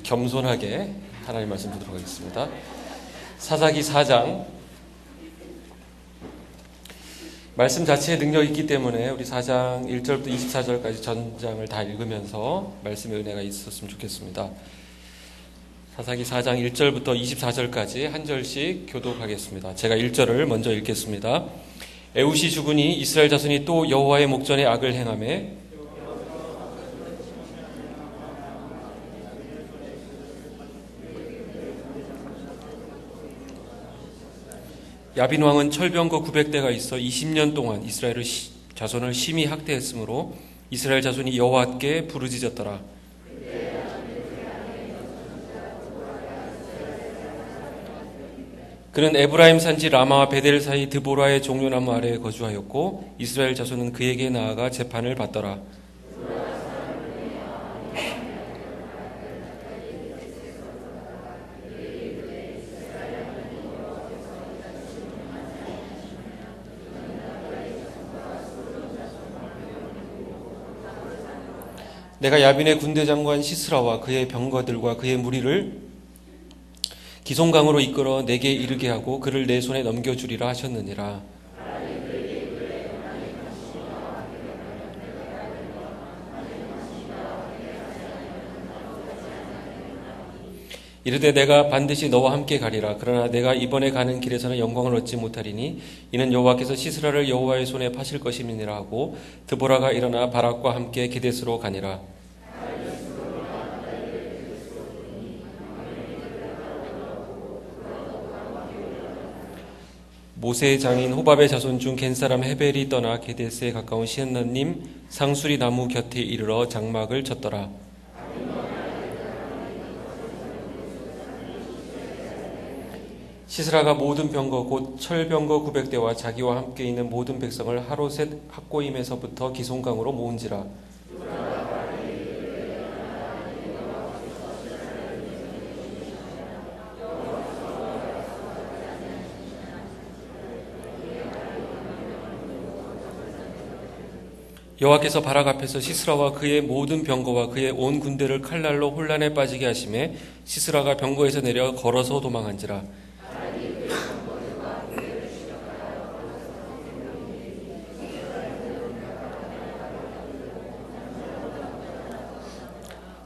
겸손하게 하나님 말씀 듣도록 하겠습니다. 사사기 4장 말씀 자체에 능력이 있기 때문에 우리 4장 1절부터 24절까지 전장을 다 읽으면서 말씀의 은혜가 있었으면 좋겠습니다. 사사기 4장 1절부터 24절까지 한 절씩 교독하겠습니다. 제가 1절을 먼저 읽겠습니다. 에훗이 죽으니 이스라엘 자손이 또 여호와의 목전에 악을 행하매 야빈 왕은 철병거 900대가 있어 20년 동안 이스라엘 자손을 심히 학대했으므로 이스라엘 자손이 여호와께 부르짖었더라. 그는 에브라임 산지 라마와 베델 사이 드보라의 종려나무 아래에 거주하였고 이스라엘 자손은 그에게 나아가 재판을 받더라. 내가 야빈의 군대 장관 시스라와 그의 병거들과 그의 무리를 기송강으로 이끌어 내게 이르게 하고 그를 내 손에 넘겨주리라 하셨느니라. 이르되 내가 반드시 너와 함께 가리라. 그러나 내가 이번에 가는 길에서는 영광을 얻지 못하리니 이는 여호와께서 시스라를 여호와의 손에 파실 것임이니라 하고 드보라가 일어나 바락과 함께 게데스로 가니라. 모세의 장인 호밥의 자손 중 겐사람 헤벨이 떠나 게데스에 가까운 시엔나님 상수리 나무 곁에 이르러 장막을 쳤더라. 시스라가 모든 병거 곧 철병거 900대와 자기와 함께 있는 모든 백성을 하로셋 학고임에서부터 기송강으로 모은지라. 여호와께서 바락 앞에서 시스라와 그의 모든 병거와 그의 온 군대를 칼날로 혼란에 빠지게 하심에 시스라가 병거에서 내려 걸어서 도망한지라.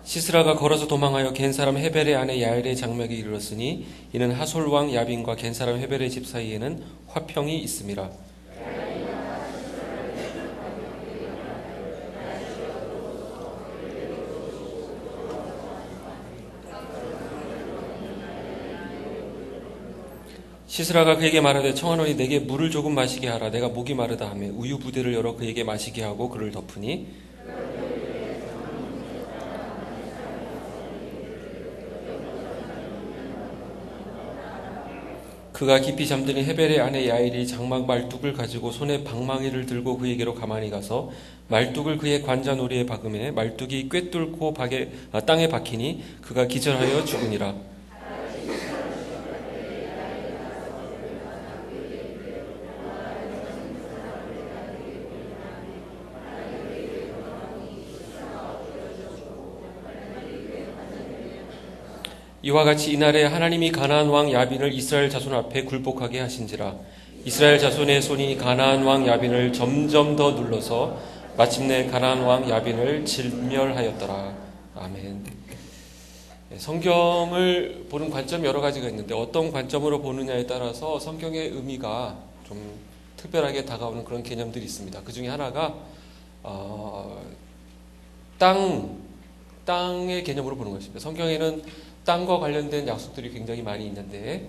시스라가 걸어서 도망하여 겐사람 헤벨의 아내 야엘의 장막에 이르렀으니 이는 하솔 왕 야빈과 겐사람 헤벨의 집 사이에는 화평이 있음이라. 시스라가 그에게 말하되 청하노니 내게 물을 조금 마시게 하라. 내가 목이 마르다 하며 우유 부대를 열어 그에게 마시게 하고 그를 덮으니 그가 깊이 잠드니 헤벨의 아내 야일이 장막 말뚝을 가지고 손에 방망이를 들고 그에게로 가만히 가서 말뚝을 그의 관자놀이에 박음에 말뚝이 꿰뚫고 땅에 박히니 그가 기절하여 죽으니라. 이와 같이 이날에 하나님이 가나안 왕 야빈을 이스라엘 자손 앞에 굴복하게 하신지라. 이스라엘 자손의 손이 가나안 왕 야빈을 점점 더 눌러서 마침내 가나안 왕 야빈을 진멸하였더라. 아멘. 성경을 보는 관점이 여러 가지가 있는데 어떤 관점으로 보느냐에 따라서 성경의 의미가 좀 특별하게 다가오는 그런 개념들이 있습니다. 그 중에 하나가 땅의 개념으로 보는 것입니다. 성경에는 땅과 관련된 약속들이 굉장히 많이 있는데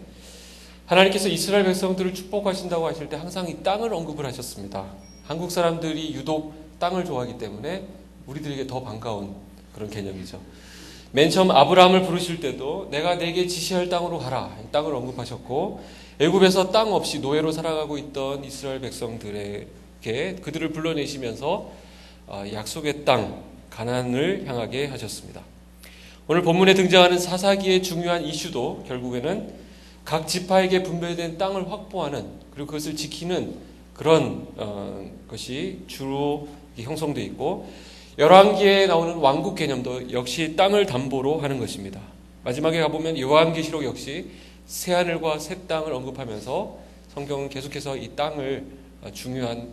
하나님께서 이스라엘 백성들을 축복하신다고 하실 때 항상 이 땅을 언급을 하셨습니다. 한국 사람들이 유독 땅을 좋아하기 때문에 우리들에게 더 반가운 그런 개념이죠. 맨 처음 아브라함을 부르실 때도 내가 내게 지시할 땅으로 가라, 땅을 언급하셨고 애굽에서 땅 없이 노예로 살아가고 있던 이스라엘 백성들에게 그들을 불러내시면서 약속의 땅 가나안을 향하게 하셨습니다. 오늘 본문에 등장하는 사사기의 중요한 이슈도 결국에는 각 지파에게 분배된 땅을 확보하는 그리고 그것을 지키는 그런 것이 주로 형성되어 있고 열왕기에 나오는 왕국 개념도 역시 땅을 담보로 하는 것입니다. 마지막에 가보면 요한계시록 역시 새하늘과 새 땅을 언급하면서 성경은 계속해서 이 땅을 중요한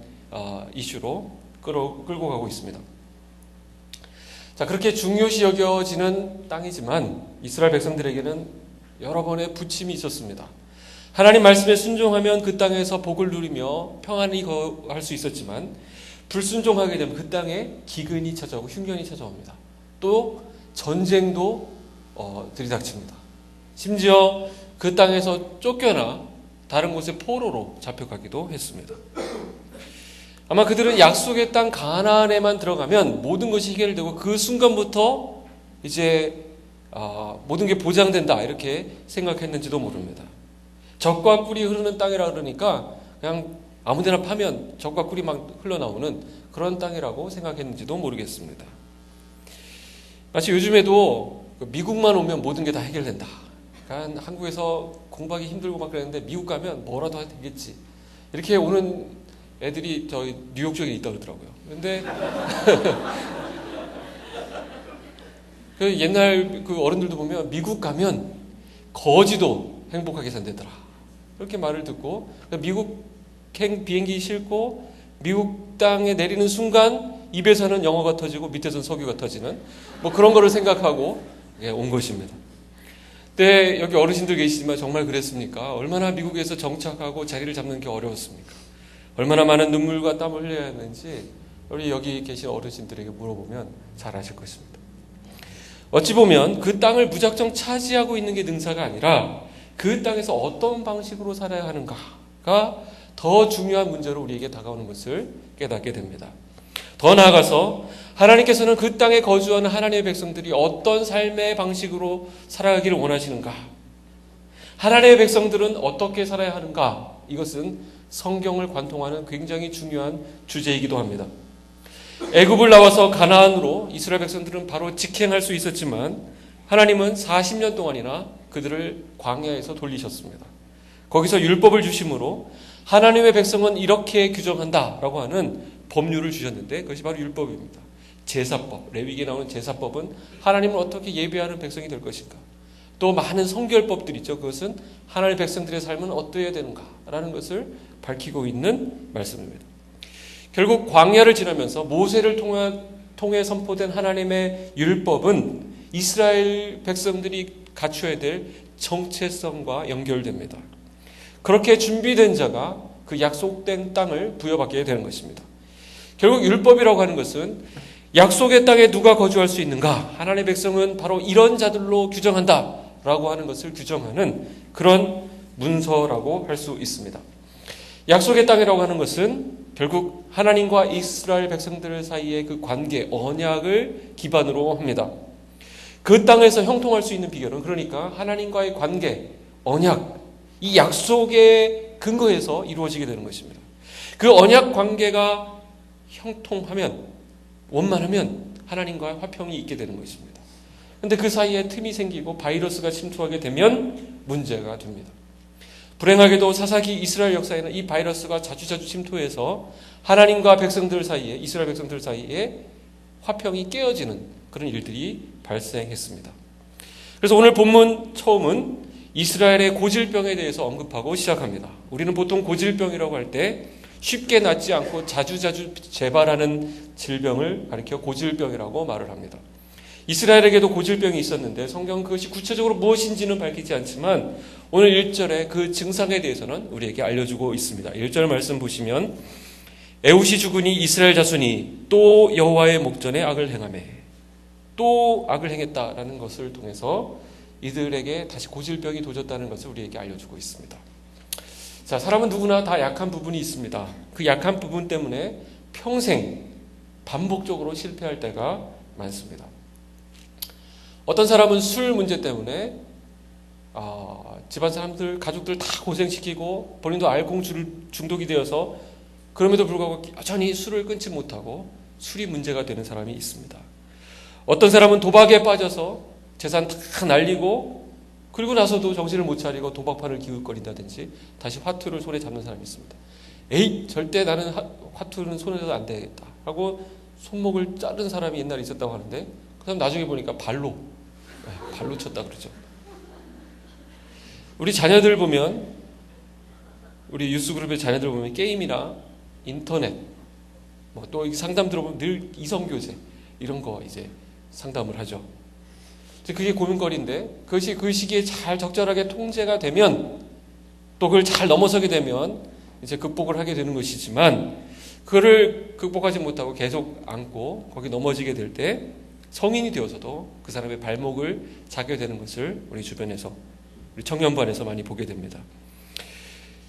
이슈로 끌고 가고 있습니다. 자, 그렇게 중요시 여겨지는 땅이지만 이스라엘 백성들에게는 여러 번의 부침이 있었습니다. 하나님 말씀에 순종하면 그 땅에서 복을 누리며 평안히 거할 수 있었지만 불순종하게 되면 그 땅에 기근이 찾아오고 흉년이 찾아옵니다. 또 전쟁도 들이닥칩니다. 심지어 그 땅에서 쫓겨나 다른 곳에 포로로 잡혀가기도 했습니다. 아마 그들은 약속의 땅 가나안에만 들어가면 모든 것이 해결되고 그 순간부터 이제 모든 게 보장된다 이렇게 생각했는지도 모릅니다. 젖과 꿀이 흐르는 땅이라 그러니까 그냥 아무데나 파면 젖과 꿀이 막 흘러나오는 그런 땅이라고 생각했는지도 모르겠습니다. 마치 요즘에도 미국만 오면 모든 게 다 해결된다. 그러니까 한국에서 공부하기 힘들고 막 그랬는데 미국 가면 뭐라도 되겠지. 이렇게 오는 애들이 저희 뉴욕 쪽에 있다 그러더라고요. 그런데 그 옛날 그 어른들도 보면 미국 가면 거지도 행복하게 산대더라. 그렇게 말을 듣고 미국 비행기 싣고 미국 땅에 내리는 순간 입에서는 영어가 터지고 밑에서는 석유가 터지는 뭐 그런 거를 생각하고 온 것입니다. 근데 여기 어르신들 계시지만 정말 그랬습니까? 얼마나 미국에서 정착하고 자리를 잡는 게 어려웠습니까? 얼마나 많은 눈물과 땀을 흘려야 했는지 우리 여기 계신 어르신들에게 물어보면 잘 아실 것입니다. 어찌 보면 그 땅을 무작정 차지하고 있는 게 능사가 아니라 그 땅에서 어떤 방식으로 살아야 하는가가 더 중요한 문제로 우리에게 다가오는 것을 깨닫게 됩니다. 더 나아가서 하나님께서는 그 땅에 거주하는 하나님의 백성들이 어떤 삶의 방식으로 살아가기를 원하시는가? 하나님의 백성들은 어떻게 살아야 하는가? 이것은 성경을 관통하는 굉장히 중요한 주제이기도 합니다. 애굽을 나와서 가나안으로 이스라엘 백성들은 바로 직행할 수 있었지만 하나님은 40년 동안이나 그들을 광야에서 돌리셨습니다. 거기서 율법을 주심으로 하나님의 백성은 이렇게 규정한다라고 하는 법률을 주셨는데 그것이 바로 율법입니다. 제사법, 레위기에 나오는 제사법은 하나님을 어떻게 예배하는 백성이 될 것인가. 또 많은 성결법들이 있죠. 그것은 하나님의 백성들의 삶은 어떠해야 되는가라는 것을 밝히고 있는 말씀입니다. 결국 광야를 지나면서 모세를 통해 선포된 하나님의 율법은 이스라엘 백성들이 갖춰야 될 정체성과 연결됩니다. 그렇게 준비된 자가 그 약속된 땅을 부여받게 되는 것입니다. 결국 율법이라고 하는 것은 약속의 땅에 누가 거주할 수 있는가? 하나님의 백성은 바로 이런 자들로 규정한다라고 하는 것을 규정하는 그런 문서라고 할 수 있습니다. 약속의 땅이라고 하는 것은 결국 하나님과 이스라엘 백성들 사이의 그 관계, 언약을 기반으로 합니다. 그 땅에서 형통할 수 있는 비결은 그러니까 하나님과의 관계, 언약, 이 약속의 근거에서 이루어지게 되는 것입니다. 그 언약 관계가 형통하면, 원만하면 하나님과의 화평이 있게 되는 것입니다. 그런데 그 사이에 틈이 생기고 바이러스가 침투하게 되면 문제가 됩니다. 불행하게도 사사기 이스라엘 역사에는 이 바이러스가 자주 침투해서 하나님과 백성들 사이에, 이스라엘 백성들 사이에 화평이 깨어지는 그런 일들이 발생했습니다. 그래서 오늘 본문 처음은 이스라엘의 고질병에 대해서 언급하고 시작합니다. 우리는 보통 고질병이라고 할 때 쉽게 낫지 않고 자주자주 재발하는 질병을 가리켜 고질병이라고 말을 합니다. 이스라엘에게도 고질병이 있었는데 성경은 그것이 구체적으로 무엇인지는 밝히지 않지만 오늘 1절에 그 증상에 대해서는 우리에게 알려주고 있습니다. 1절 말씀 보시면 에웃이 죽으니 이스라엘 자손이 또 여호와의 목전에 악을 행하매, 또 악을 행했다라는 것을 통해서 이들에게 다시 고질병이 도졌다는 것을 우리에게 알려주고 있습니다. 자, 사람은 누구나 다 약한 부분이 있습니다. 그 약한 부분 때문에 평생 반복적으로 실패할 때가 많습니다. 어떤 사람은 술 문제 때문에 집안 사람들, 가족들 다 고생시키고 본인도 알코올 중독이 되어서 그럼에도 불구하고 여전히 술을 끊지 못하고 술이 문제가 되는 사람이 있습니다. 어떤 사람은 도박에 빠져서 재산 다 날리고 그리고 나서도 정신을 못 차리고 도박판을 기웃거린다든지 다시 화투를 손에 잡는 사람이 있습니다. 에이, 절대 나는 화투는 손에 둬도 안 되겠다 하고 손목을 자른 사람이 옛날에 있었다고 하는데 그 사람 나중에 보니까 발로 발로 쳤다 그러죠. 우리 자녀들 보면, 우리 유스그룹의 자녀들 보면 게임이나 인터넷, 또 상담 들어보면 늘 이성교제 이런 거 이제 상담을 하죠. 그게 고민거리인데 그것이 그 시기에 잘 적절하게 통제가 되면, 또 그걸 잘 넘어서게 되면 이제 극복을 하게 되는 것이지만, 그거를 극복하지 못하고 계속 안고 거기 넘어지게 될 때 성인이 되어서도 그 사람의 발목을 잡게 되는 것을 우리 주변에서, 우리 청년부 안에서 많이 보게 됩니다.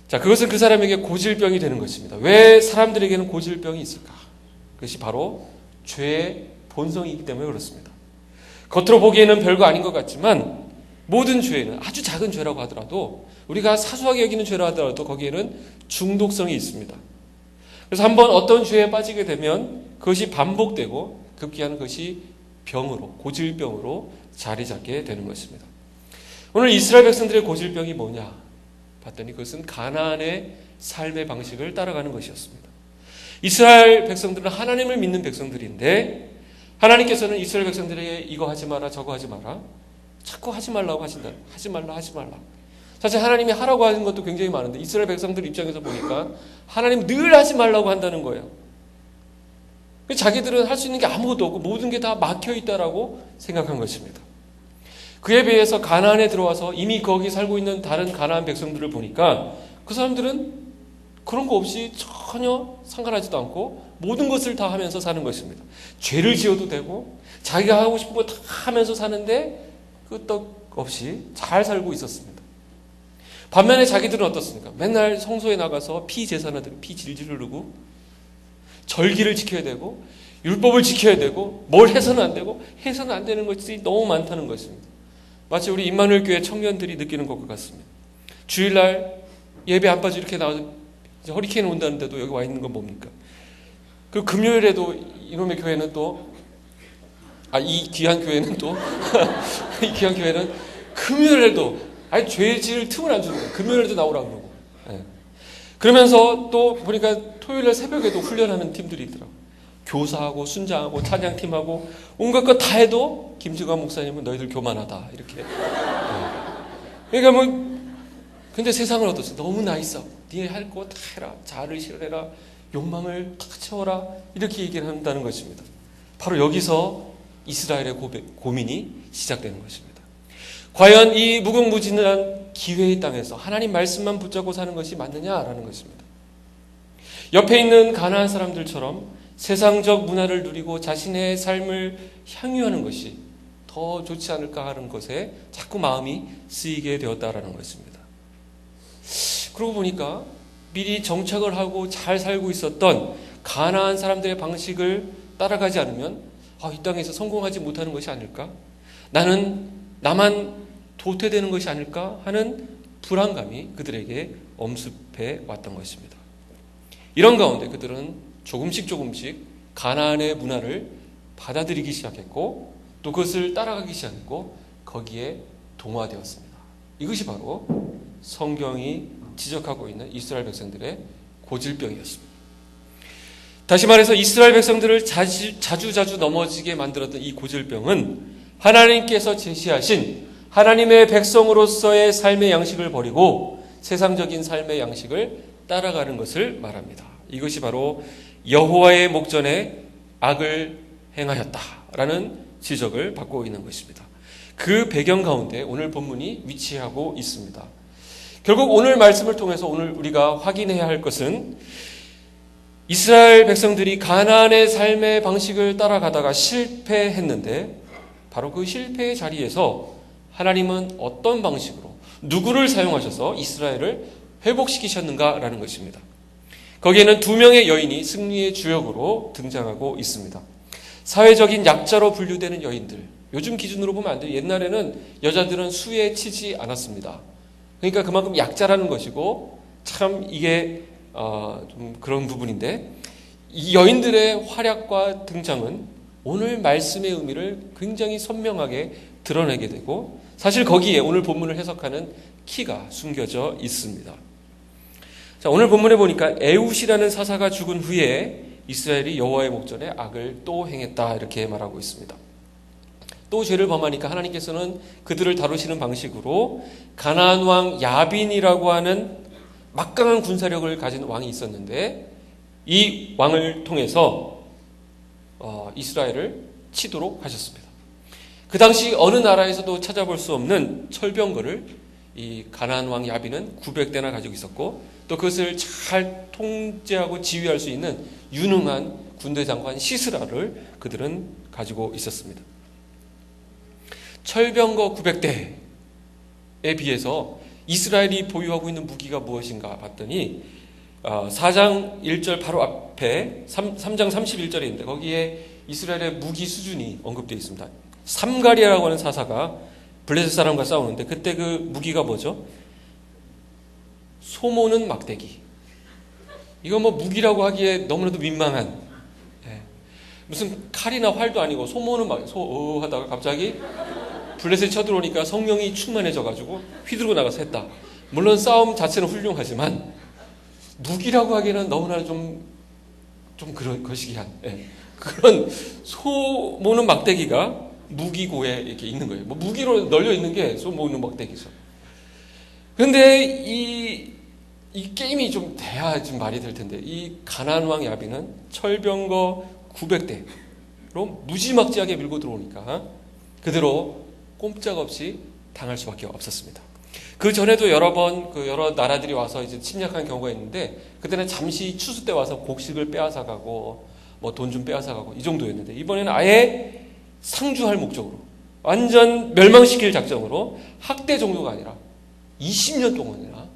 자, 그것은 그 사람에게 고질병이 되는 것입니다. 왜 사람들에게는 고질병이 있을까? 그것이 바로 죄의 본성이기 때문에 그렇습니다. 겉으로 보기에는 별거 아닌 것 같지만 모든 죄는, 아주 작은 죄라고 하더라도, 우리가 사소하게 여기는 죄라 하더라도 거기에는 중독성이 있습니다. 그래서 한번 어떤 죄에 빠지게 되면 그것이 반복되고 급기야는 그것이 병으로, 고질병으로 자리 잡게 되는 것입니다. 오늘 이스라엘 백성들의 고질병이 뭐냐 봤더니 그것은 가나안의 삶의 방식을 따라가는 것이었습니다. 이스라엘 백성들은 하나님을 믿는 백성들인데, 하나님께서는 이스라엘 백성들에게 이거 하지 마라 저거 하지 마라 자꾸 하지 말라고 하신다. 하지 말라. 사실 하나님이 하라고 하는 것도 굉장히 많은데 이스라엘 백성들 입장에서 보니까 하나님 늘 하지 말라고 한다는 거예요. 자기들은 할 수 있는 게 아무것도 없고 모든 게 다 막혀 있다라고 생각한 것입니다. 그에 비해서 가나안에 들어와서 이미 거기 살고 있는 다른 가나안 백성들을 보니까 그 사람들은 그런 거 없이 전혀 상관하지도 않고 모든 것을 다 하면서 사는 것입니다. 죄를 지어도 되고 자기가 하고 싶은 거 다 하면서 사는데 끄떡 없이 잘 살고 있었습니다. 반면에 자기들은 어떻습니까? 맨날 성소에 나가서 피 제사나들이 피 질질 흐르고 절기를 지켜야 되고 율법을 지켜야 되고 뭘 해서는 안 되고 해서는 안 되는 것이 너무 많다는 것입니다. 마치 우리 임마누엘 교회 청년들이 느끼는 것과 같습니다. 주일날 예배 안 빠져 이렇게 나와서 허리케인 온다는데도 여기 와 있는 건 뭡니까? 그 금요일에도 이놈의 교회는 또, 이 귀한 교회는 또 이 귀한 교회는 금요일에도 아예 죄 지을 틈을 안 주는 거예요. 금요일에도 나오라고 그러고. 네. 그러면서 또 보니까 토요일날 새벽에도 훈련하는 팀들이 있더라고요. 교사하고 순장하고 찬양팀하고 온갖 것 다 해도 김지관 목사님은 너희들 교만하다 이렇게. 네. 그러니까 근데 세상은 어떻습니까? 너무 나이스하고 니네 할 거 다 해라. 자아를 실현해라. 욕망을 다 채워라. 이렇게 얘기를 한다는 것입니다. 바로 여기서 이스라엘의 고민이 시작되는 것입니다. 과연 이 무궁무진한 기회의 땅에서 하나님 말씀만 붙잡고 사는 것이 맞느냐라는 것입니다. 옆에 있는 가나안 사람들처럼 세상적 문화를 누리고 자신의 삶을 향유하는 것이 더 좋지 않을까 하는 것에 자꾸 마음이 쓰이게 되었다라는 것입니다. 그러고 보니까 미리 정착을 하고 잘 살고 있었던 가나안 사람들의 방식을 따라가지 않으면 이 땅에서 성공하지 못하는 것이 아닐까? 나만 도태되는 것이 아닐까 하는 불안감이 그들에게 엄습해 왔던 것입니다. 이런 가운데 그들은 조금씩 가나안의 문화를 받아들이기 시작했고 또 그것을 따라가기 시작했고 거기에 동화되었습니다. 이것이 바로 성경이 지적하고 있는 이스라엘 백성들의 고질병이었습니다. 다시 말해서 이스라엘 백성들을 자주 넘어지게 만들었던 이 고질병은 하나님께서 제시하신 하나님의 백성으로서의 삶의 양식을 버리고 세상적인 삶의 양식을 따라가는 것을 말합니다. 이것이 바로 여호와의 목전에 악을 행하였다라는 지적을 받고 있는 것입니다. 그 배경 가운데 오늘 본문이 위치하고 있습니다. 결국 오늘 말씀을 통해서 오늘 우리가 확인해야 할 것은 이스라엘 백성들이 가나안의 삶의 방식을 따라가다가 실패했는데 바로 그 실패의 자리에서 하나님은 어떤 방식으로 누구를 사용하셔서 이스라엘을 회복시키셨는가라는 것입니다. 거기에는 두 명의 여인이 승리의 주역으로 등장하고 있습니다. 사회적인 약자로 분류되는 여인들, 요즘 기준으로 보면 안 돼요. 옛날에는 여자들은 수에 치지 않았습니다. 그러니까 그만큼 약자라는 것이고 참 이게 좀 그런 부분인데 이 여인들의 활약과 등장은 오늘 말씀의 의미를 굉장히 선명하게 드러내게 되고 사실 거기에 오늘 본문을 해석하는 키가 숨겨져 있습니다. 자, 오늘 본문에 보니까 에훗이라는 사사가 죽은 후에 이스라엘이 여호와의 목전에 악을 또 행했다 이렇게 말하고 있습니다. 또 죄를 범하니까 하나님께서는 그들을 다루시는 방식으로 가나안 왕 야빈이라고 하는 막강한 군사력을 가진 왕이 있었는데 이 왕을 통해서 이스라엘을 치도록 하셨습니다. 그 당시 어느 나라에서도 찾아볼 수 없는 철병거를 이 가나안 왕 야빈은 900대나 가지고 있었고 또 그것을 잘 통제하고 지휘할 수 있는 유능한 군대 장관 시스라를 그들은 가지고 있었습니다. 철병거 900대에 비해서 이스라엘이 보유하고 있는 무기가 무엇인가 봤더니 4장 1절 바로 앞에 3장 31절에 있는데 거기에 이스라엘의 무기 수준이 언급되어 있습니다. 삼가리아라고 하는 사사가 블레셋 사람과 싸우는데 그때 그 무기가 뭐죠? 소모는 막대기. 이거 뭐 무기라고 하기에 너무나도 민망한, 무슨 칼이나 활도 아니고 소모는 하다가 갑자기 블레셋이 쳐들어오니까 성령이 충만해져가지고 휘두르고 나가서 했다. 물론 싸움 자체는 훌륭하지만 무기라고 하기에는 너무나 좀 그런 거시기한 그런 소모는 막대기가 무기고에 이렇게 있는 거예요. 뭐 무기로 널려 있는 게 소모는 막대기죠. 그런데 이 게임이 좀 돼야 좀 말이 될 텐데 이 가나안 왕 야빈은 철병거 900대로 무지막지하게 밀고 들어오니까 그대로 꼼짝없이 당할 수밖에 없었습니다. 그 전에도 여러 번 여러 나라들이 와서 이제 침략한 경우가 있는데 그때는 잠시 추수 때 와서 곡식을 빼앗아 가고 뭐 돈 좀 빼앗아 가고 이 정도였는데 이번에는 아예 상주할 목적으로 완전 멸망시킬 작정으로 학대 정도가 아니라 20년 동안이나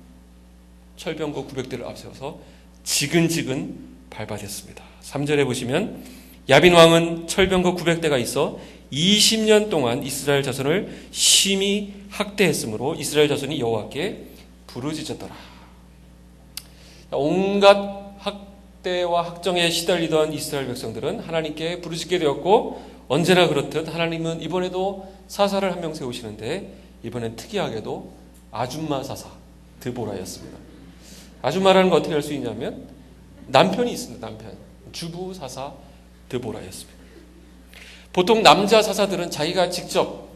철병거 900대를 앞세워서 지근지근 밟아댔습니다. 3절에 보시면 야빈 왕은 철병거 900대가 있어 20년 동안 이스라엘 자손을 심히 학대했으므로 이스라엘 자손이 여호와께 부르짖었더라. 온갖 학대와 학정에 시달리던 이스라엘 백성들은 하나님께 부르짖게 되었고 언제나 그렇듯 하나님은 이번에도 사사를 한 명 세우시는데 이번엔 특이하게도 아줌마 사사 드보라였습니다. 아줌마라는 거 어떻게 할 수 있냐면 남편이 있습니다. 남편. 주부 사사 드보라였습니다. 보통 남자 사사들은 자기가 직접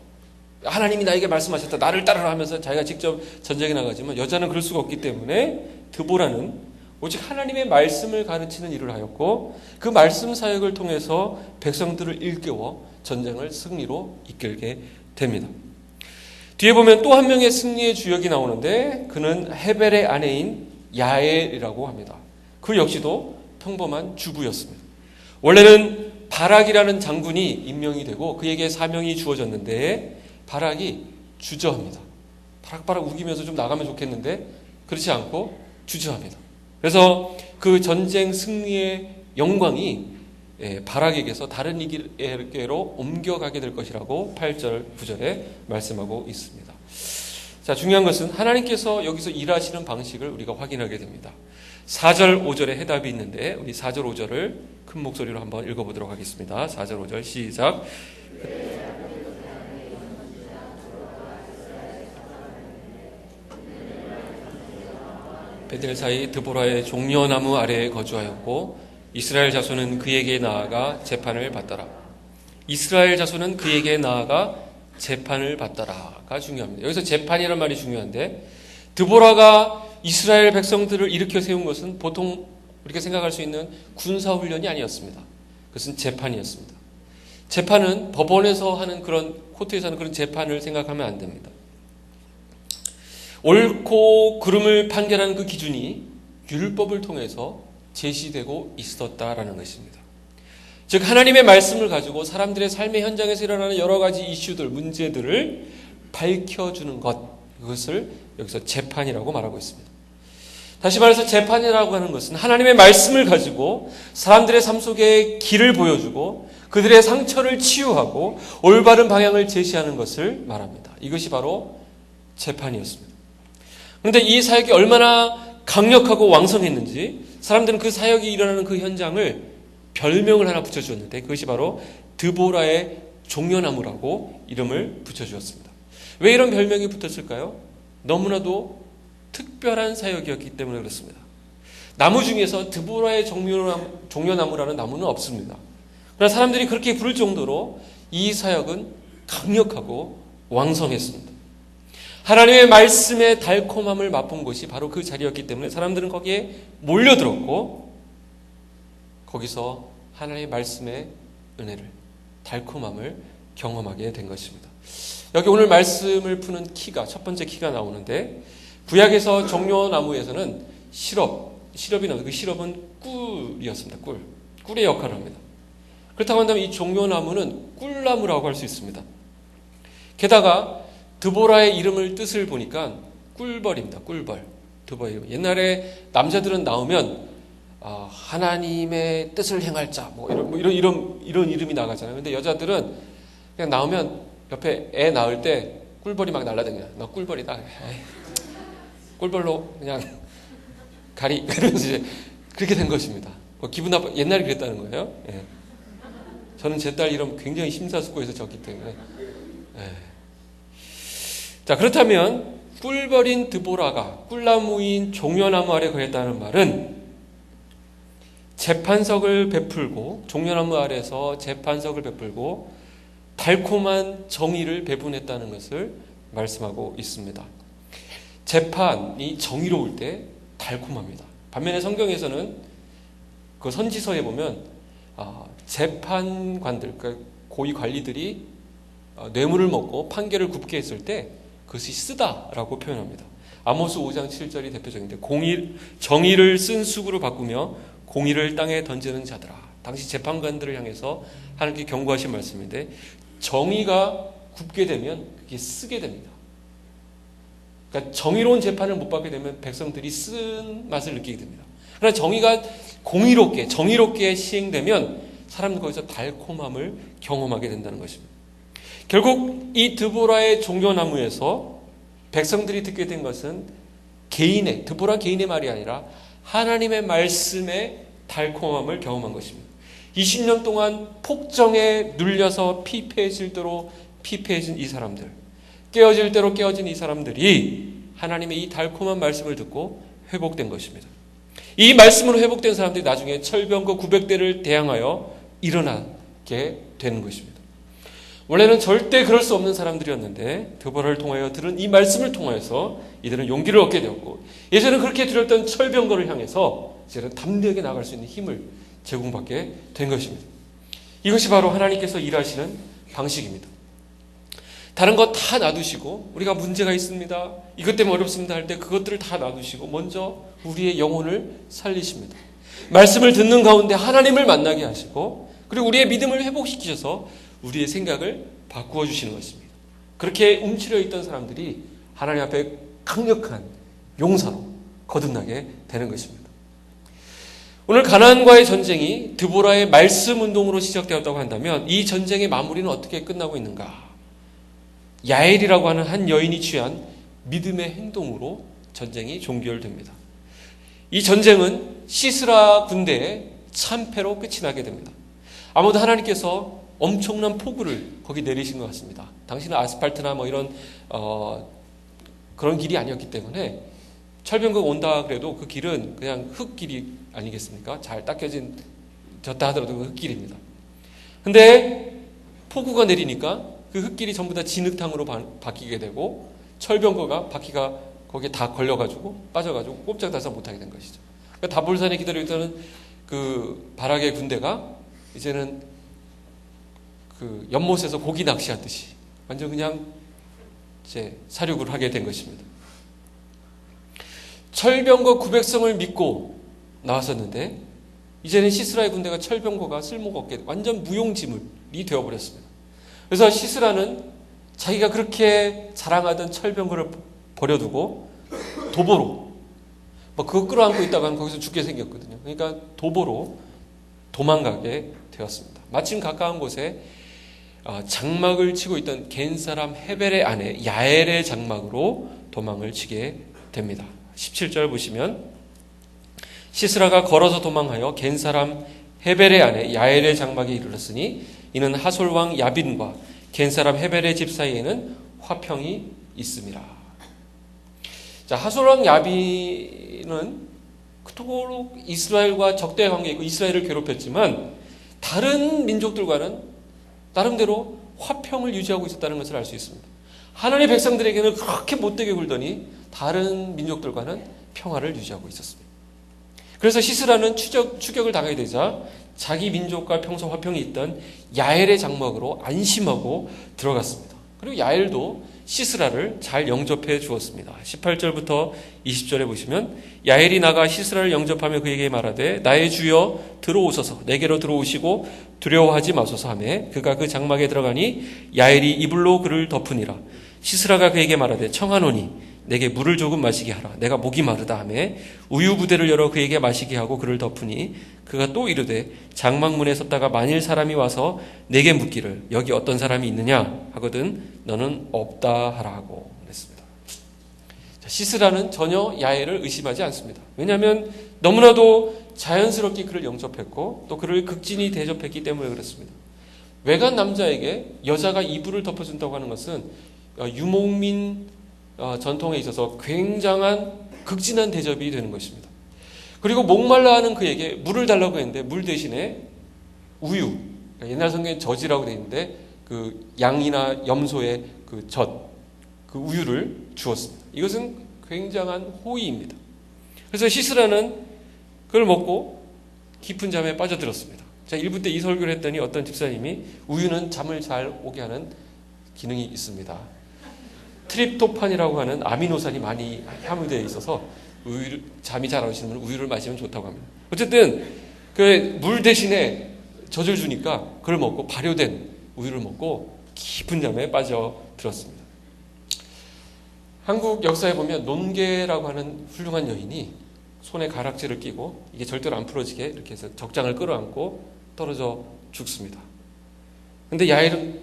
하나님이 나에게 말씀하셨다. 나를 따르라 하면서 자기가 직접 전쟁에 나가지만 여자는 그럴 수가 없기 때문에 드보라는 오직 하나님의 말씀을 가르치는 일을 하였고 그 말씀 사역을 통해서 백성들을 일깨워 전쟁을 승리로 이끌게 됩니다. 뒤에 보면 또 한 명의 승리의 주역이 나오는데 그는 헤벨의 아내인 야엘이라고 합니다. 그 역시도 평범한 주부였습니다. 원래는 바락이라는 장군이 임명이 되고 그에게 사명이 주어졌는데 바락이 주저합니다. 바락바락 우기면서 좀 나가면 좋겠는데 그렇지 않고 주저합니다. 그래서 그 전쟁 승리의 영광이 바락에게서 다른 이에게로 옮겨가게 될 것이라고 8절 9절에 말씀하고 있습니다. 자, 중요한 것은 하나님께서 여기서 일하시는 방식을 우리가 확인하게 됩니다. 4절 5절에 해답이 있는데 우리 4절 5절을 큰 목소리로 한번 읽어보도록 하겠습니다. 4절 5절 시작. 베델 사이 드보라의 종려나무 아래에 거주하였고 이스라엘 자손은 그에게 나아가 재판을 받더라. 이스라엘 자손은 그에게 나아가 재판을 받더라가 중요합니다. 여기서 재판이라는 말이 중요한데 드보라가 이스라엘 백성들을 일으켜 세운 것은 보통 우리가 생각할 수 있는 군사훈련이 아니었습니다. 그것은 재판이었습니다. 재판은 법원에서 하는 그런 코트에서 하는 그런 재판을 생각하면 안 됩니다. 옳고 그름을 판결하는 그 기준이 율법을 통해서 제시되고 있었다라는 것입니다. 즉 하나님의 말씀을 가지고 사람들의 삶의 현장에서 일어나는 여러 가지 이슈들, 문제들을 밝혀주는 것, 그것을 여기서 재판이라고 말하고 있습니다. 다시 말해서 재판이라고 하는 것은 하나님의 말씀을 가지고 사람들의 삶 속에 길을 보여주고 그들의 상처를 치유하고 올바른 방향을 제시하는 것을 말합니다. 이것이 바로 재판이었습니다. 그런데 이 사역이 얼마나 강력하고 왕성했는지 사람들은 그 사역이 일어나는 그 현장을 별명을 하나 붙여주었는데 그것이 바로 드보라의 종려나무라고 이름을 붙여주었습니다. 왜 이런 별명이 붙었을까요? 너무나도 특별한 사역이었기 때문에 그렇습니다. 나무 중에서 드보라의 종려나무라는 나무는 없습니다. 그러나 사람들이 그렇게 부를 정도로 이 사역은 강력하고 왕성했습니다. 하나님의 말씀의 달콤함을 맛본 곳이 바로 그 자리였기 때문에 사람들은 거기에 몰려들었고 거기서 하나님의 말씀의 은혜를, 달콤함을 경험하게 된 것입니다. 여기 오늘 말씀을 푸는 키가, 첫 번째 키가 나오는데, 구약에서 종려나무에서는 시럽이 나오는데 그 시럽은 꿀이었습니다. 꿀의 역할을 합니다. 그렇다고 한다면 이 종려나무는 꿀나무라고 할 수 있습니다. 게다가 드보라의 이름을 뜻을 보니까 꿀벌입니다. 꿀벌. 드보라의 이름. 옛날에 남자들은 나오면 하나님의 뜻을 행할 자, 이런 이름이 나가잖아요. 근데 여자들은 그냥 나오면 옆에 애 낳을 때 꿀벌이 막 날아다녀요. 너 꿀벌이다. 에이, 꿀벌로 그냥 가리. 그러면서 이제 그렇게 된 것입니다. 기분 나빠. 옛날에 그랬다는 거예요. 예. 저는 제 딸 이름 굉장히 심사숙고해서 적기 때문에. 예. 자, 그렇다면 꿀벌인 드보라가 꿀나무인 종려나무 아래 거했다는 말은 재판석을 베풀고, 종려나무 아래서 재판석을 베풀고 달콤한 정의를 배분했다는 것을 말씀하고 있습니다. 재판이 정의로울 때 달콤합니다. 반면에 성경에서는 그 선지서에 보면 재판관들, 그러니까 고위 관리들이 뇌물을 먹고 판결을 굽게 했을 때 그것이 쓰다라고 표현합니다. 아모스 5장 7절이 대표적인데, 정의를 쓴 쑥으로 바꾸며 공의를 땅에 던지는 자들아. 당시 재판관들을 향해서 하나님께 경고하신 말씀인데, 정의가 굽게 되면 그게 쓰게 됩니다. 그러니까 정의로운 재판을 못 받게 되면 백성들이 쓴 맛을 느끼게 됩니다. 그러나 정의가 정의롭게 시행되면 사람들 거기서 달콤함을 경험하게 된다는 것입니다. 결국 이 드보라의 종려나무에서 백성들이 듣게 된 것은 드보라 개인의 말이 아니라 하나님의 말씀의 달콤함을 경험한 것입니다. 20년 동안 폭정에 눌려서 피폐해질 대로 피폐해진 이 사람들, 깨어질 대로 깨어진 이 사람들이 하나님의 이 달콤한 말씀을 듣고 회복된 것입니다. 이 말씀으로 회복된 사람들이 나중에 철병거 900대를 대항하여 일어나게 되는 것입니다. 원래는 절대 그럴 수 없는 사람들이었는데 드보라를 통하여 들은 이 말씀을 통하여서 이들은 용기를 얻게 되었고, 예전에 그렇게 두렵던 철병거를 향해서 이제는 담대하게 나갈 수 있는 힘을 제공받게 된 것입니다. 이것이 바로 하나님께서 일하시는 방식입니다. 다른 것 다 놔두시고, 우리가 문제가 있습니다, 이것 때문에 어렵습니다 할 때 그것들을 다 놔두시고 먼저 우리의 영혼을 살리십니다. 말씀을 듣는 가운데 하나님을 만나게 하시고, 그리고 우리의 믿음을 회복시키셔서 우리의 생각을 바꾸어 주시는 것입니다. 그렇게 움츠려 있던 사람들이 하나님 앞에 강력한 용사로 거듭나게 되는 것입니다. 오늘 가나안과의 전쟁이 드보라의 말씀 운동으로 시작되었다고 한다면 이 전쟁의 마무리는 어떻게 끝나고 있는가? 야엘이라고 하는 한 여인이 취한 믿음의 행동으로 전쟁이 종결됩니다. 이 전쟁은 시스라 군대의 참패로 끝이 나게 됩니다. 아무도 하나님께서 엄청난 폭우를 거기 내리신 것 같습니다. 당시는 아스팔트나 이런 그런 길이 아니었기 때문에 철병거가 온다 그래도 그 길은 그냥 흙길이 아니겠습니까? 잘 닦여졌다 하더라도 그 흙길입니다. 근데 폭우가 내리니까 그 흙길이 전부 다 진흙탕으로 바뀌게 되고, 철병거가 바퀴가 거기에 다 걸려가지고 빠져가지고 꼼짝달싹 못하게 된 것이죠. 그러니까 다볼산에 기다려 있던 그 바락의 군대가 이제는 그 연못에서 고기 낚시하듯이 완전 그냥 이제 사륙을 하게 된 것입니다. 철병거 900성을 믿고 나왔었는데 이제는 시스라의 군대가 철병거가 쓸모가 없게 완전 무용지물이 되어버렸습니다. 그래서 시스라는 자기가 그렇게 자랑하던 철병거를 버려두고 도보로 그거 끌어안고 있다가 거기서 죽게 생겼거든요. 그러니까 도보로 도망가게 되었습니다. 마침 가까운 곳에 장막을 치고 있던 겐 사람 헤벨의 아내 야엘의 장막으로 도망을 치게 됩니다. 17절 보시면 시스라가 걸어서 도망하여 겐 사람 헤벨의 아내 야엘의 장막에 이르렀으니 이는 하솔 왕 야빈과 겐 사람 헤벨의 집 사이에는 화평이 있음이라. 자, 하솔 왕 야빈은 그토록 이스라엘과 적대 관계에 있고 이스라엘을 괴롭혔지만 다른 민족들과는 나름대로 화평을 유지하고 있었다는 것을 알 수 있습니다. 하나님의 백성들에게는 그렇게 못되게 굴더니 다른 민족들과는 평화를 유지하고 있었습니다. 그래서 시스라는 추격을 당하게 되자 자기 민족과 평소 화평이 있던 야엘의 장막으로 안심하고 들어갔습니다. 그리고 야엘도 시스라를 잘 영접해 주었습니다. 18절부터 20절에 보시면 야엘이 나가 시스라를 영접하며 그에게 말하되 나의 주여 들어오소서 내게로 들어오시고 두려워하지 마소서 하매 그가 그 장막에 들어가니 야엘이 이불로 그를 덮으니라. 시스라가 그에게 말하되 청하노니 내게 물을 조금 마시게 하라. 내가 목이 마르다 하매 우유 부대를 열어 그에게 마시게 하고 그를 덮으니 그가 또 이르되 장막문에 섰다가 만일 사람이 와서 내게 묻기를 여기 어떤 사람이 있느냐 하거든 너는 없다 하라 하고 그랬습니다. 시스라는 전혀 야엘을 의심하지 않습니다. 왜냐하면 너무나도 자연스럽게 그를 영접했고 또 그를 극진히 대접했기 때문에 그렇습니다. 외간 남자에게 여자가 이불을 덮어준다고 하는 것은 유목민 전통에 있어서 굉장한 극진한 대접이 되는 것입니다. 그리고 목말라 하는 그에게 물을 달라고 했는데 물 대신에 우유, 옛날 성경에 젖이라고 되어 있는데 그 양이나 염소의 그 우유를 주었습니다. 이것은 굉장한 호의입니다. 그래서 시스라는 그걸 먹고 깊은 잠에 빠져들었습니다. 자, 1부 때 이 설교를 했더니 어떤 집사님이 우유는 잠을 잘 오게 하는 기능이 있습니다. 트립토판이라고 하는 아미노산이 많이 함유되어 있어서 잠이 잘 안 오시는 분은 우유를 마시면 좋다고 합니다. 어쨌든 그 물 대신에 젖을 주니까 그걸 먹고 발효된 우유를 먹고 깊은 잠에 빠져들었습니다. 한국 역사에 보면 논개라고 하는 훌륭한 여인이 손에 가락지를 끼고 이게 절대로 안 풀어지게 이렇게 해서 적장을 끌어안고 떨어져 죽습니다. 근데 야엘은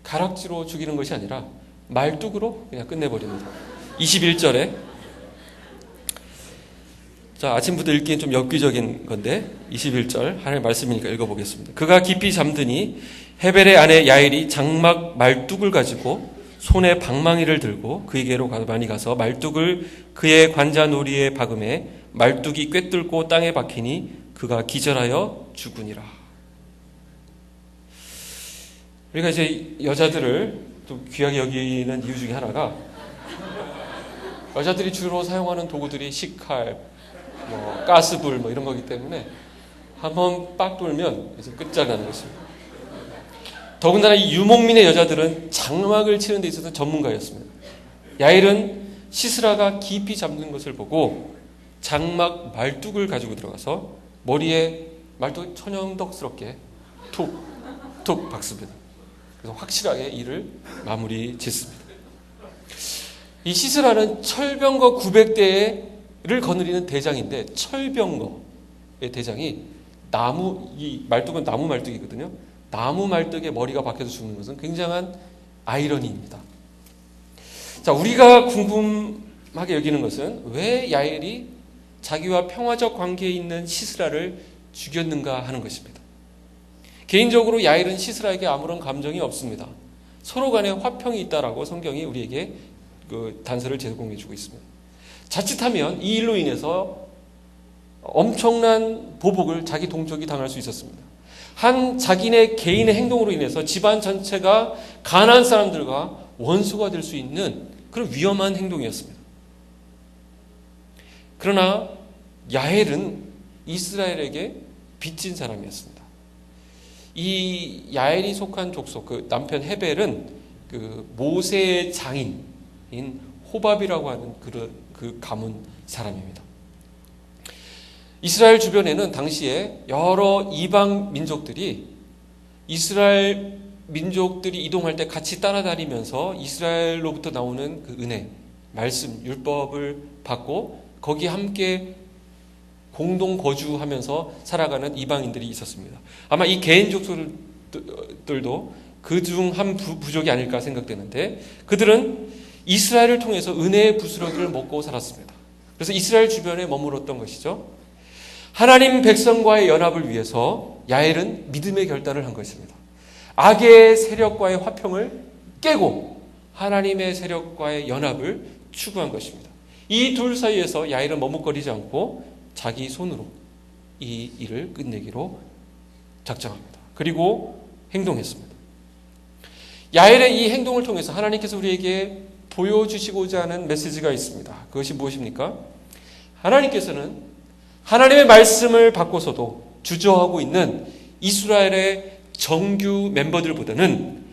가락지로 죽이는 것이 아니라 말뚝으로 그냥 끝내버립니다. 21절에 자, 아침부터 읽기엔 좀 엽기적인 건데 21절 하나님의 말씀이니까 읽어보겠습니다. 그가 깊이 잠드니 헤벨의 아내 야엘이 장막 말뚝을 가지고 손에 방망이를 들고 그에게로 많이 가서 말뚝을 그의 관자놀이에 박음에 말뚝이 꿰뚫고 땅에 박히니 그가 기절하여 죽으니라. 우리가 이제 여자들을 또 귀하게 여기는 이유 중에 하나가 여자들이 주로 사용하는 도구들이 식칼, 가스불 이런 거기 때문에 한번 빡 돌면 이제 끝장나는 것입니다. 더군다나 이 유목민의 여자들은 장막을 치는 데 있어서 전문가였습니다. 야엘은 시스라가 깊이 잠든 것을 보고 장막 말뚝을 가지고 들어가서 머리에 말뚝 천연덕스럽게 툭툭 박습니다. 그래서 확실하게 이를 마무리 짓습니다. 이 시스라는 철병거 900대를 거느리는 대장인데 철병거의 대장이 이 말뚝은 나무 말뚝이거든요. 나무 말뚝에 머리가 박혀서 죽는 것은 굉장한 아이러니입니다. 자, 우리가 궁금하게 여기는 것은 왜 야엘이 자기와 평화적 관계에 있는 시스라를 죽였는가 하는 것입니다. 개인적으로 야엘은 시스라에게 아무런 감정이 없습니다. 서로 간에 화평이 있다라고 성경이 우리에게 그 단서를 제공해 주고 있습니다. 자칫하면 이 일로 인해서 엄청난 보복을 자기 동족이 당할 수 있었습니다. 한 자기네 개인의 행동으로 인해서 집안 전체가 가나안 사람들과 원수가 될 수 있는 그런 위험한 행동이었습니다. 그러나 야엘은 이스라엘에게 빚진 사람이었습니다. 이 야엘이 속한 족속, 그 남편 헤벨은 그 모세의 장인인 호밥이라고 하는 그 가문 사람입니다. 이스라엘 주변에는 당시에 여러 이방 민족들이 이스라엘 민족들이 이동할 때 같이 따라다니면서 이스라엘로부터 나오는 그 은혜, 말씀, 율법을 받고 거기에 함께 공동 거주하면서 살아가는 이방인들이 있었습니다. 아마 이 개인 족속들도 그중 한 부족이 아닐까 생각되는데 그들은 이스라엘을 통해서 은혜의 부스러기를 먹고 살았습니다. 그래서 이스라엘 주변에 머물렀던 것이죠. 하나님 백성과의 연합을 위해서 야엘은 믿음의 결단을 한 것입니다. 악의 세력과의 화평을 깨고 하나님의 세력과의 연합을 추구한 것입니다. 이 둘 사이에서 야엘은 머뭇거리지 않고 자기 손으로 이 일을 끝내기로 작정합니다. 그리고 행동했습니다. 야엘의 이 행동을 통해서 하나님께서 우리에게 보여주시고자 하는 메시지가 있습니다. 그것이 무엇입니까? 하나님께서는 하나님의 말씀을 받고서도 주저하고 있는 이스라엘의 정규 멤버들보다는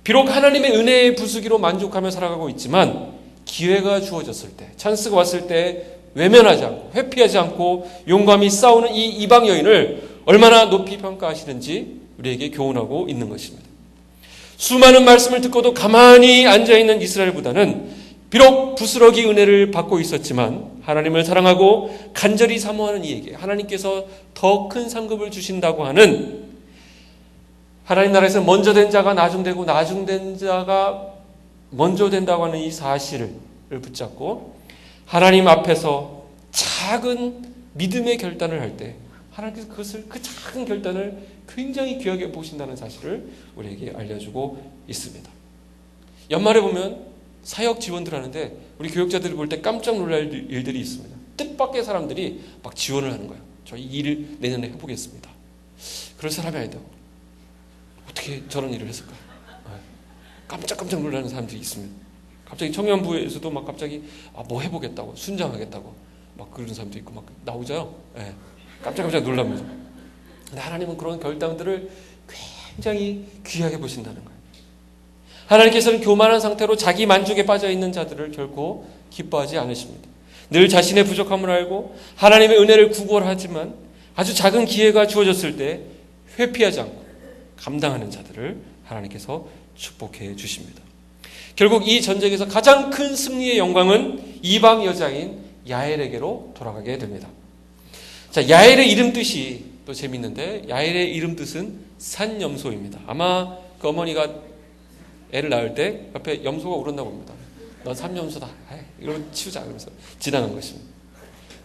비록 하나님의 은혜의 부수기로 만족하며 살아가고 있지만 기회가 주어졌을 때, 찬스가 왔을 때 외면하지 않고 회피하지 않고 용감히 싸우는 이 이방 여인을 얼마나 높이 평가하시는지 우리에게 교훈하고 있는 것입니다. 수많은 말씀을 듣고도 가만히 앉아있는 이스라엘보다는 비록 부스러기 은혜를 받고 있었지만 하나님을 사랑하고 간절히 사모하는 이에게 하나님께서 더 큰 상급을 주신다고 하는, 하나님 나라에서 먼저 된 자가 나중되고 나중된 자가 먼저 된다고 하는 이 사실을 붙잡고 하나님 앞에서 작은 믿음의 결단을 할 때 하나님께서 그 작은 결단을 굉장히 귀하게 보신다는 사실을 우리에게 알려주고 있습니다. 연말에 보면 사역 지원들 하는데 우리 교육자들이 볼 때 깜짝 놀랄 일들이 있습니다. 뜻밖의 사람들이 막 지원을 하는 거예요. 저 이 일을 내년에 해보겠습니다. 그럴 사람이 아니다. 어떻게 저런 일을 했을까? 깜짝 놀라는 사람들이 있습니다. 갑자기 청년부에서도 막 갑자기 뭐 해보겠다고, 순장하겠다고 막 그런 사람도 있고 막 나오잖아요. 네. 깜짝 놀라면서. 근데 하나님은 그런 결단들을 굉장히 귀하게 보신다는 거예요. 하나님께서는 교만한 상태로 자기 만족에 빠져있는 자들을 결코 기뻐하지 않으십니다. 늘 자신의 부족함을 알고 하나님의 은혜를 구걸하지만 아주 작은 기회가 주어졌을 때 회피하지 않고 감당하는 자들을 하나님께서 축복해 주십니다. 결국 이 전쟁에서 가장 큰 승리의 영광은 이방 여자인 야엘에게로 돌아가게 됩니다. 자, 야엘의 이름 뜻이 또 재밌는데 야엘의 이름 뜻은 산염소입니다. 아마 그 어머니가 애를 낳을 때 옆에 염소가 울었나 봅니다. 넌 삼염소다. 이러고 치우자. 그러면서 지나간 것입니다.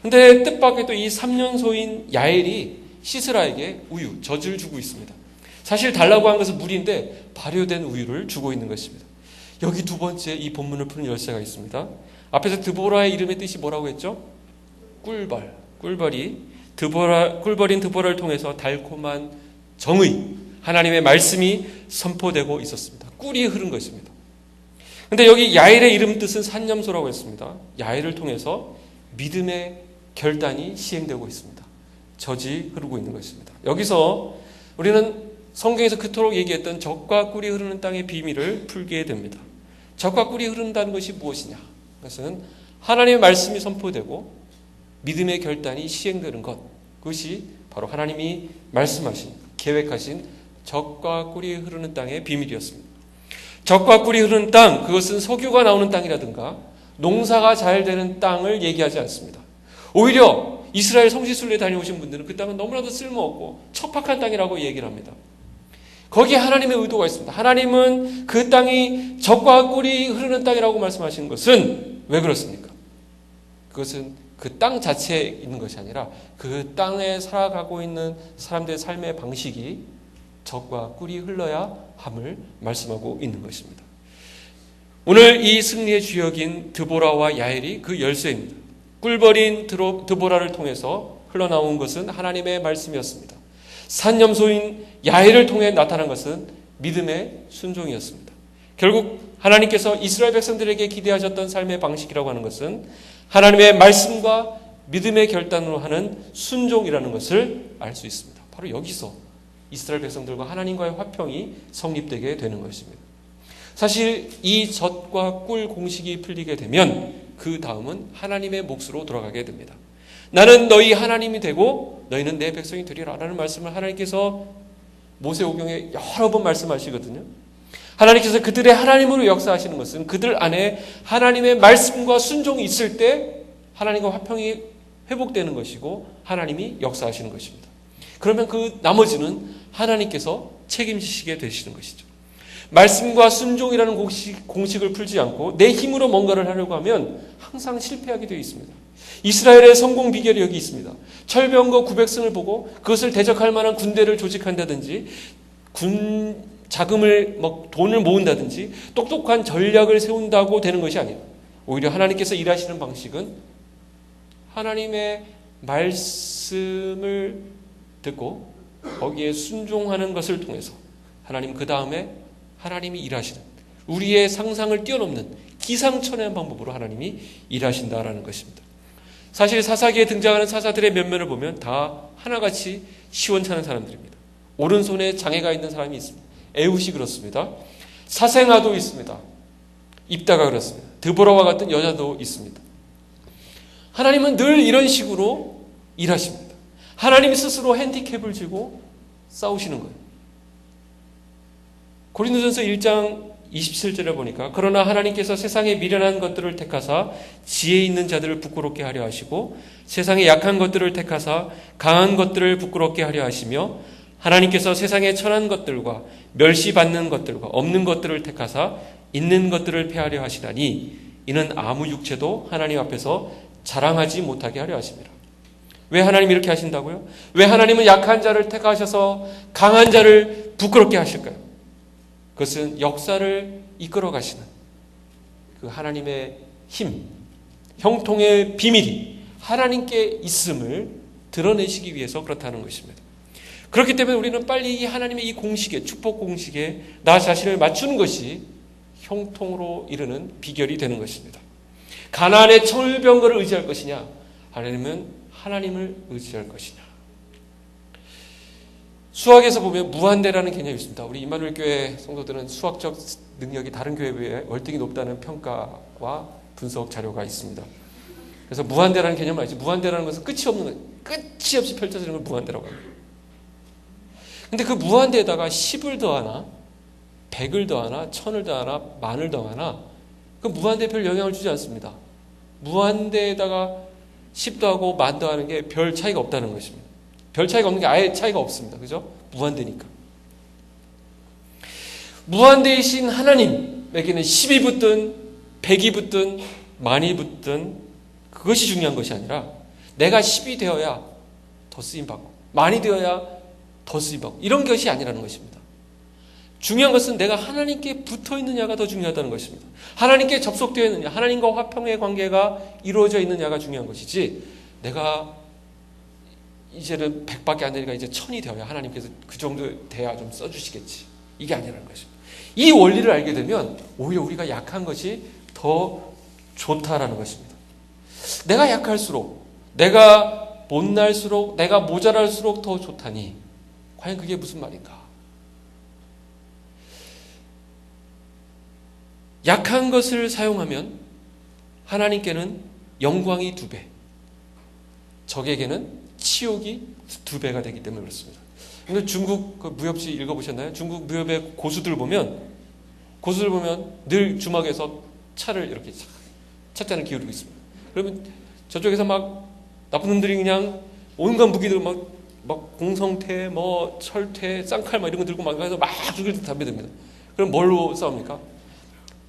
근데 뜻밖에도 이 삼년소인 야엘이 시스라에게 우유, 젖을 주고 있습니다. 사실 달라고 한 것은 물인데 발효된 우유를 주고 있는 것입니다. 여기 두 번째 이 본문을 푸는 열쇠가 있습니다. 앞에서 드보라의 이름의 뜻이 뭐라고 했죠? 꿀벌. 꿀벌인 드보라를 통해서 달콤한 정의, 하나님의 말씀이 선포되고 있었습니다. 꿀이 흐른 것입니다. 그런데 여기 야엘의 이름 뜻은 산염소라고 했습니다. 야엘을 통해서 믿음의 결단이 시행되고 있습니다. 젖이 흐르고 있는 것입니다. 여기서 우리는 성경에서 그토록 얘기했던 젖과 꿀이 흐르는 땅의 비밀을 풀게 됩니다. 젖과 꿀이 흐른다는 것이 무엇이냐? 그것은 하나님의 말씀이 선포되고 믿음의 결단이 시행되는 것. 그것이 바로 하나님이 말씀하신, 계획하신 젖과 꿀이 흐르는 땅의 비밀이었습니다. 젖과 꿀이 흐르는 땅, 그것은 석유가 나오는 땅이라든가 농사가 잘 되는 땅을 얘기하지 않습니다. 오히려 이스라엘 성지순례 다녀오신 분들은 그 땅은 너무나도 쓸모없고 척박한 땅이라고 얘기를 합니다. 거기에 하나님의 의도가 있습니다. 하나님은 그 땅이 젖과 꿀이 흐르는 땅이라고 말씀하시는 것은 왜 그렇습니까? 그것은 그 땅 자체에 있는 것이 아니라 그 땅에 살아가고 있는 사람들의 삶의 방식이 젖과 꿀이 흘러야 함을 말씀하고 있는 것입니다. 오늘 이 승리의 주역인 드보라와 야엘이 그 열쇠입니다. 꿀벌인 드보라를 통해서 흘러나온 것은 하나님의 말씀이었습니다. 산염소인 야엘을 통해 나타난 것은 믿음의 순종이었습니다. 결국 하나님께서 이스라엘 백성들에게 기대하셨던 삶의 방식이라고 하는 것은 하나님의 말씀과 믿음의 결단으로 하는 순종이라는 것을 알 수 있습니다. 바로 여기서 이스라엘 백성들과 하나님과의 화평이 성립되게 되는 것입니다. 사실 이 젖과 꿀 공식이 풀리게 되면 그 다음은 하나님의 몫으로 돌아가게 됩니다. 나는 너희 하나님이 되고 너희는 내 백성이 되리라 라는 말씀을 하나님께서 모세오경에 여러 번 말씀하시거든요. 하나님께서 그들의 하나님으로 역사하시는 것은 그들 안에 하나님의 말씀과 순종이 있을 때 하나님과 화평이 회복되는 것이고 하나님이 역사하시는 것입니다. 그러면 그 나머지는 하나님께서 책임지시게 되시는 것이죠. 말씀과 순종이라는 공식을 풀지 않고 내 힘으로 뭔가를 하려고 하면 항상 실패하게 되어 있습니다. 이스라엘의 성공 비결이 여기 있습니다. 철병거 900승을 보고 그것을 대적할 만한 군대를 조직한다든지 자금을 돈을 모은다든지 똑똑한 전략을 세운다고 되는 것이 아니에요. 오히려 하나님께서 일하시는 방식은 하나님의 말씀을 듣고 거기에 순종하는 것을 통해서 하나님 그 다음에 하나님이 일하시는, 우리의 상상을 뛰어넘는 기상천외한 방법으로 하나님이 일하신다라는 것입니다. 사실 사사기에 등장하는 사사들의 면면을 보면 다 하나같이 시원찮은 사람들입니다. 오른손에 장애가 있는 사람이 있습니다. 에훗이 그렇습니다. 사생아도 있습니다. 입다가 그렇습니다. 드보라와 같은 여자도 있습니다. 하나님은 늘 이런 식으로 일하십니다. 하나님 스스로 핸디캡을 지고 싸우시는 거예요. 고린도전서 1장 27절에 보니까 그러나 하나님께서 세상에 미련한 것들을 택하사 지혜 있는 자들을 부끄럽게 하려 하시고 세상에 약한 것들을 택하사 강한 것들을 부끄럽게 하려 하시며 하나님께서 세상에 천한 것들과 멸시받는 것들과 없는 것들을 택하사 있는 것들을 폐하려 하시다니 이는 아무 육체도 하나님 앞에서 자랑하지 못하게 하려 하십니다. 왜 하나님이 이렇게 하신다고요? 왜 하나님은 약한 자를 택하셔서 강한 자를 부끄럽게 하실까요? 그것은 역사를 이끌어 가시는 그 하나님의 힘, 형통의 비밀이 하나님께 있음을 드러내시기 위해서 그렇다는 것입니다. 그렇기 때문에 우리는 빨리 이 하나님의 이 공식에, 축복 공식에 나 자신을 맞추는 것이 형통으로 이르는 비결이 되는 것입니다. 가나안의 철병거를 의지할 것이냐, 아니면 하나님을 의지할 것이냐. 수학에서 보면 무한대라는 개념이 있습니다. 우리 임마누엘 교회 성도들은 수학적 능력이 다른 교회에 비해 월등히 높다는 평가와 분석 자료가 있습니다. 그래서 무한대라는 개념을 알죠. 무한대라는 것은 끝이 없이 펼쳐지는 걸 무한대라고 합니다. 근데 그 무한대에다가 10을 더하나 100을 더하나 1000을 더하나 만을 더하나 그 무한대에 별 영향을 주지 않습니다. 무한대에다가 10 더하고 만 더하는 게 별 차이가 없다는 것입니다. 별 차이가 없는 게 아예 차이가 없습니다. 그죠? 무한대니까. 무한대이신 하나님에게는 10이 붙든 100이 붙든 만이 붙든 그것이 중요한 것이 아니라 내가 10이 되어야 더 쓰임받고 만이 되어야 더 쓰임받고 이런 것이 아니라는 것입니다. 중요한 것은 내가 하나님께 붙어 있느냐가 더 중요하다는 것입니다. 하나님께 접속되어 있느냐, 하나님과 화평의 관계가 이루어져 있느냐가 중요한 것이지 내가 이제는 100밖에 안 되니까 이제 1000이 되어야 하나님께서 그 정도 돼야 좀 써주시겠지. 이게 아니라는 것입니다. 이 원리를 알게 되면 오히려 우리가 약한 것이 더 좋다라는 것입니다. 내가 약할수록, 내가 못날수록, 내가 모자랄수록 더 좋다니 과연 그게 무슨 말인가? 약한 것을 사용하면 하나님께는 영광이 2배, 적에게는 치욕이 2배가 되기 때문에 그렇습니다. 근데 중국 그 무협지 읽어보셨나요? 중국 무협의 고수들 보면 늘 주막에서 차를 이렇게 찻잔을 기울이고 있습니다. 그러면 저쪽에서 막 나쁜 놈들이 그냥 온갖 무기들 막 공성태, 뭐 철퇴, 쌍칼 막 이런 거 들고 막 가서 막 죽일 듯 담배듭니다. 그럼 뭘로 싸웁니까?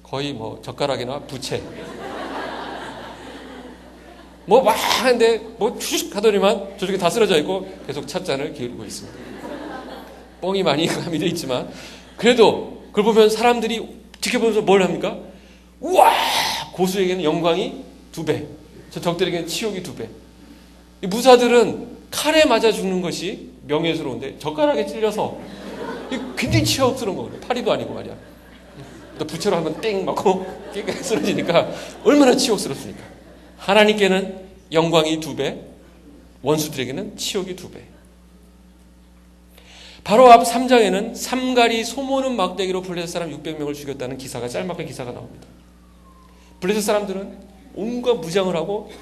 거의 뭐 젓가락이나 부채. 뭐 막 하는데 뭐 휘식 하더니만 저쪽에 다 쓰러져 있고 계속 찻잔을 기울이고 있습니다. 뻥이 많이 가미되어 있지만 그래도 그걸 보면 사람들이 지켜보면서 뭘 합니까? 우와! 고수에게는 영광이 2배, 저 적들에게는 치욕이 2배. 이 무사들은 칼에 맞아 죽는 것이 명예스러운데 젓가락에 찔려서 굉장히 치욕스러운 거거든요. 파리도 아니고 말이야. 또 부채로 한번 땡 맞고 깨끗이 쓰러지니까 얼마나 치욕스럽습니까? 하나님께는 영광이 2배, 원수들에게는 치욕이 2배. 바로 앞 3장에는 삼가리 소모는 막대기로 블레셋 사람 600명을 죽였다는 기사가, 짤막한 기사가 나옵니다. 블레셋 사람들은 온갖 무장을 하고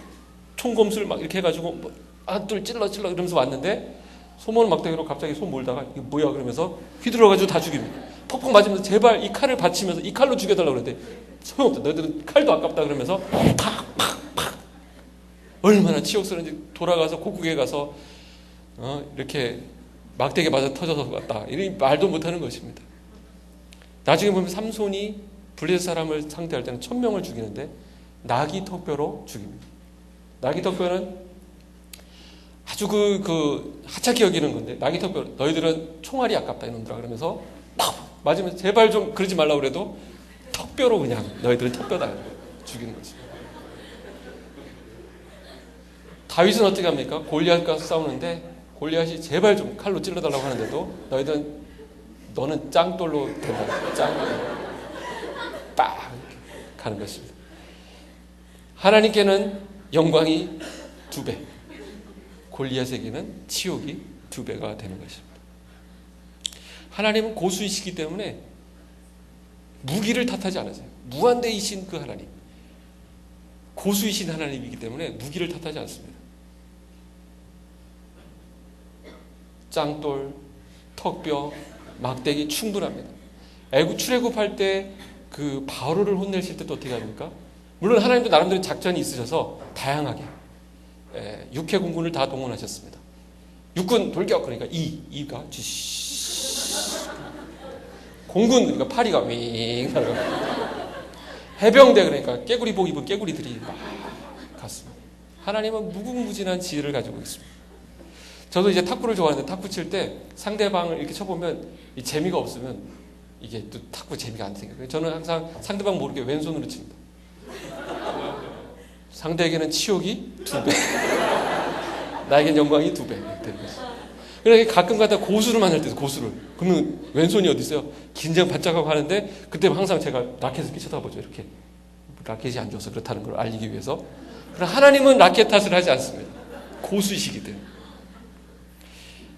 총검술 막 이렇게 해가지고 뭐 둘 찔러 이러면서 왔는데 소모는 막대기로 갑자기 손 몰다가 이게 뭐야 그러면서 휘둘러가지고 다 죽입니다. 퍽퍽 맞으면서 제발 이 칼을 받치면서 이 칼로 죽여달라고 그러는데 소용없다. 너희들은 칼도 아깝다 그러면서 팍팍팍 얼마나 치욕스러운지 돌아가서 고국에 가서 이렇게 막대기 맞아 터져서 갔다. 이런 말도 못하는 것입니다. 나중에 보면 삼손이 블레셋 사람을 상대할 때는 1000명을 죽이는데 나귀 턱뼈로 죽입니다. 나귀 턱뼈는 아주 하찮게 여기는 건데 나귀 턱뼈 너희들은 총알이 아깝다 이놈들아 그러면서 팍 맞으면 제발 좀 그러지 말라고 그래도 턱뼈로 그냥 너희들은 턱뼈다 죽이는 거지. 다윗은 어떻게 합니까? 골리앗과 싸우는데 골리앗이 제발 좀 칼로 찔러달라고 하는데도 너희들은 너는 짱돌로 된다. 짱돌로. 빡! 이렇게 가는 것입니다. 하나님께는 영광이 2배, 골리앗에게는 치욕이 2배가 되는 것입니다. 하나님은 고수이시기 때문에 무기를 탓하지 않으세요. 무한대이신 그 하나님, 고수이신 하나님이기 때문에 무기를 탓하지 않습니다. 짱돌, 턱뼈, 막대기 충분합니다. 출애굽할 때 그 바로를 혼내실 때 또 어떻게 합니까? 물론 하나님도 나름대로 작전이 있으셔서 다양하게 육해 공군을 다 동원하셨습니다. 육군 돌격 그러니까 이가 공군 그러니까 파리가 윙 해병대 그러니까 깨구리복 입은 깨구리들이 막 갔습니다. 하나님은 무궁무진한 지혜를 가지고 있습니다. 저도 이제 탁구를 좋아하는데 탁구 칠 때 상대방을 이렇게 쳐보면 이 재미가 없으면 이게 또 탁구 재미가 안 생겨요. 저는 항상 상대방 모르게 왼손으로 칩니다. 상대에게는 치욕이 2배, 나에겐 영광이 2배 되는 거죠. 그러니까 가끔가다 고수를 만날 때 고수를 그러면 왼손이 어디 있어요? 긴장 바짝하고 하는데 그때 항상 제가 라켓을 이렇게 쳐다보죠. 이렇게 라켓이 안 좋아서 그렇다는 걸 알리기 위해서. 그러나 하나님은 라켓 탓을 하지 않습니다. 고수이시기 때문에.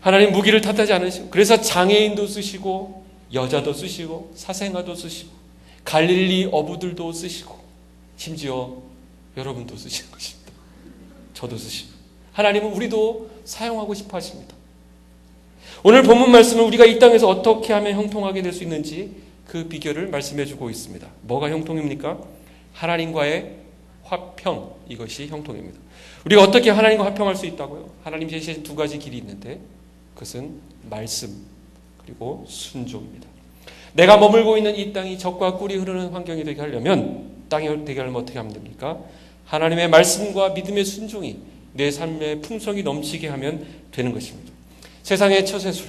하나님 무기를 탓하지 않으시고 그래서 장애인도 쓰시고 여자도 쓰시고 사생아도 쓰시고 갈릴리 어부들도 쓰시고 심지어 여러분도 쓰시는 것입니다. 저도 쓰시고 하나님은 우리도 사용하고 싶어 하십니다. 오늘 본문 말씀은 우리가 이 땅에서 어떻게 하면 형통하게 될 수 있는지 그 비결을 말씀해 주고 있습니다. 뭐가 형통입니까? 하나님과의 화평, 이것이 형통입니다. 우리가 어떻게 하나님과 화평할 수 있다고요? 하나님 제시하신 2가지 길이 있는데 그것은 말씀 그리고 순종입니다. 내가 머물고 있는 이 땅이 젖과 꿀이 흐르는 환경이 되게 하려면 땅이 되게 하려면 어떻게 하면 됩니까? 하나님의 말씀과 믿음의 순종이 내 삶의 풍성이 넘치게 하면 되는 것입니다. 세상의 처세술,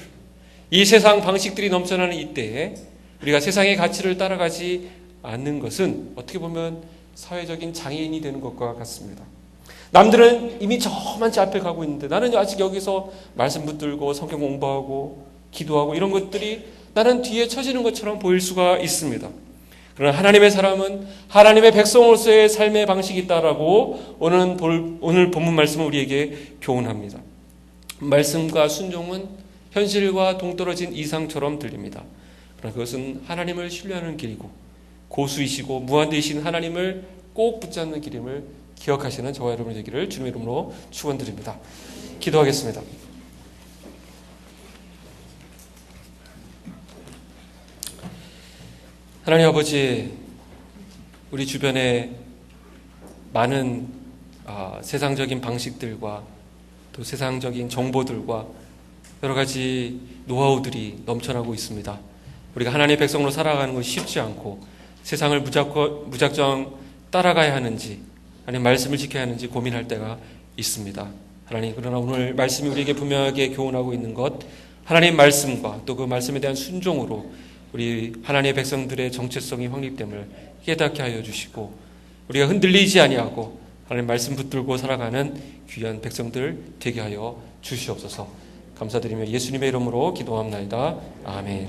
이 세상 방식들이 넘쳐나는 이때에 우리가 세상의 가치를 따라가지 않는 것은 어떻게 보면 사회적인 장애인이 되는 것과 같습니다. 남들은 이미 저만치 앞에 가고 있는데 나는 아직 여기서 말씀 붙들고 성경 공부하고 기도하고 이런 것들이 나는 뒤에 처지는 것처럼 보일 수가 있습니다. 그러나 하나님의 사람은 하나님의 백성으로서의 삶의 방식이 있다라고 오늘 본문 말씀은 우리에게 교훈합니다. 말씀과 순종은 현실과 동떨어진 이상처럼 들립니다. 그러나 그것은 하나님을 신뢰하는 길이고 고수이시고 무한대이신 하나님을 꼭 붙잡는 길임을 기억하시는 저와 여러분이 되기를 주님의 이름으로 축원드립니다. 기도하겠습니다. 하나님 아버지, 우리 주변에 많은 세상적인 방식들과 또 세상적인 정보들과 여러 가지 노하우들이 넘쳐나고 있습니다. 우리가 하나님의 백성으로 살아가는 것이 쉽지 않고 세상을 무작정 따라가야 하는지 아니면 말씀을 지켜야 하는지 고민할 때가 있습니다. 하나님, 그러나 오늘 말씀이 우리에게 분명하게 교훈하고 있는 것, 하나님의 말씀과 또 그 말씀에 대한 순종으로 우리 하나님의 백성들의 정체성이 확립됨을 깨닫게 하여 주시고 우리가 흔들리지 아니하고 하나님 말씀 붙들고 살아가는 귀한 백성들 되게 하여 주시옵소서. 감사드리며 예수님의 이름으로 기도합나이다. 아멘.